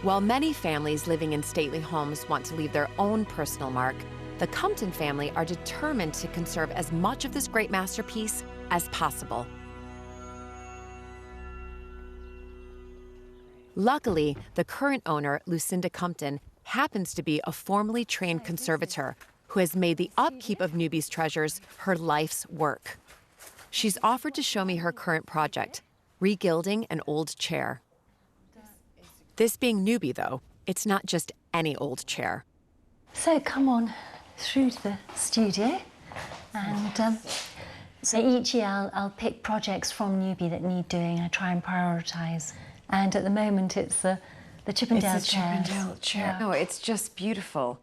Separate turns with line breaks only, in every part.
While many families living in stately homes want to leave their own personal mark, the Compton family are determined to conserve as much of this great masterpiece as possible. Luckily, the current owner, Lucinda Compton, happens to be a formally trained conservator who has made the upkeep of Newby's treasures her life's work. She's offered to show me her current project, re-gilding an old chair. This being Newby, though, it's not just any old chair.
So come on through to the studio, and so each year I'll pick projects from Newby that need doing. I try and prioritise, and at the moment it's the Chippendale chair.
Chippendale chair.
Yeah.
No, it's just beautiful.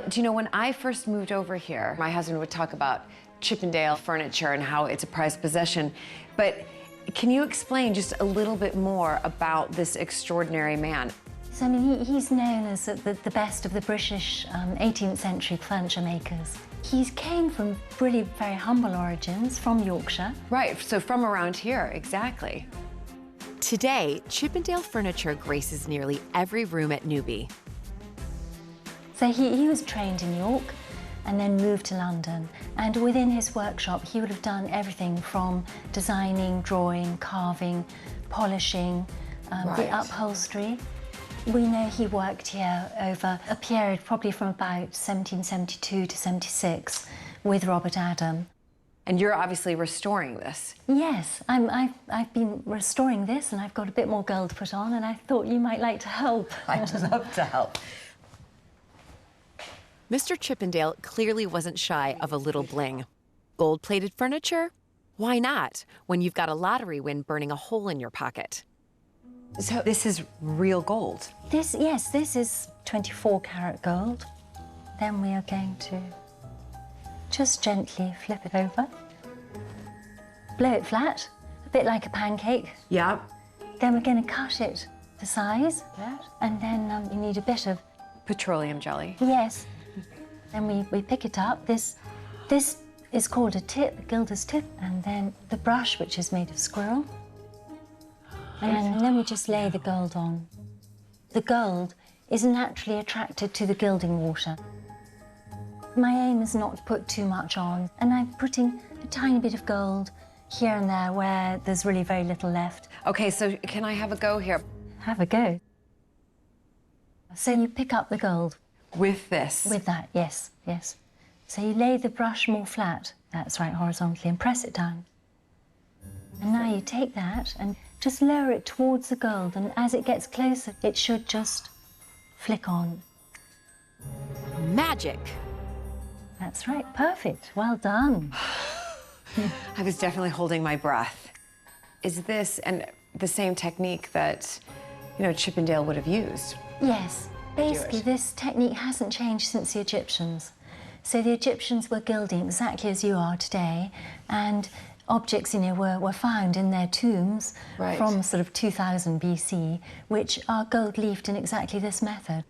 Do you know, when I first moved over here, my husband would talk about Chippendale furniture and how it's a prized possession, but can you explain just a little bit more about this extraordinary man?
So, I mean, he's known as the best of the British 18th century furniture makers. He came from really very humble origins, from Yorkshire.
Right, so from around here, exactly. Today, Chippendale furniture graces nearly every room at Newby.
So he was trained in York and then moved to London. And within his workshop, he would have done everything from designing, drawing, carving, polishing, the upholstery. We know he worked here over a period probably from about 1772 to 76 with Robert Adam.
And you're obviously restoring this.
Yes, I've been restoring this, and I've got a bit more gold put on, and I thought you might like to help.
I'd love to help. Mr. Chippendale clearly wasn't shy of a little bling. Gold-plated furniture? Why not, when you've got a lottery win burning a hole in your pocket? So this is real gold?
Yes, this is 24-karat gold. Then we are going to just gently flip it over. Blow it flat, a bit like a pancake.
Yeah.
Then we're going to cut it to size. And then you need a bit of...
Petroleum jelly.
Yes. Then we pick it up. This is called a tip, a gilder's tip. And then the brush, which is made of squirrel. And then we just lay the gold on. The gold is naturally attracted to the gilding water. My aim is not to put too much on, and I'm putting a tiny bit of gold here and there where there's really very little left.
Okay, so can I have a go here?
Have a go. So you pick up the gold.
With this?
With that, yes, yes. So you lay the brush more flat, that's right, horizontally, and press it down. And now you take that and just lower it towards the gold, and as it gets closer, it should just flick on.
Magic!
That's right, perfect, well done.
I was definitely holding my breath. Is this the same technique that, you know, Chippendale would have used?
Yes, basically this technique hasn't changed since the Egyptians. So the Egyptians were gilding exactly as you are today, and objects, you know, were found in their tombs from sort of 2000 BC, which are gold leafed in exactly this method.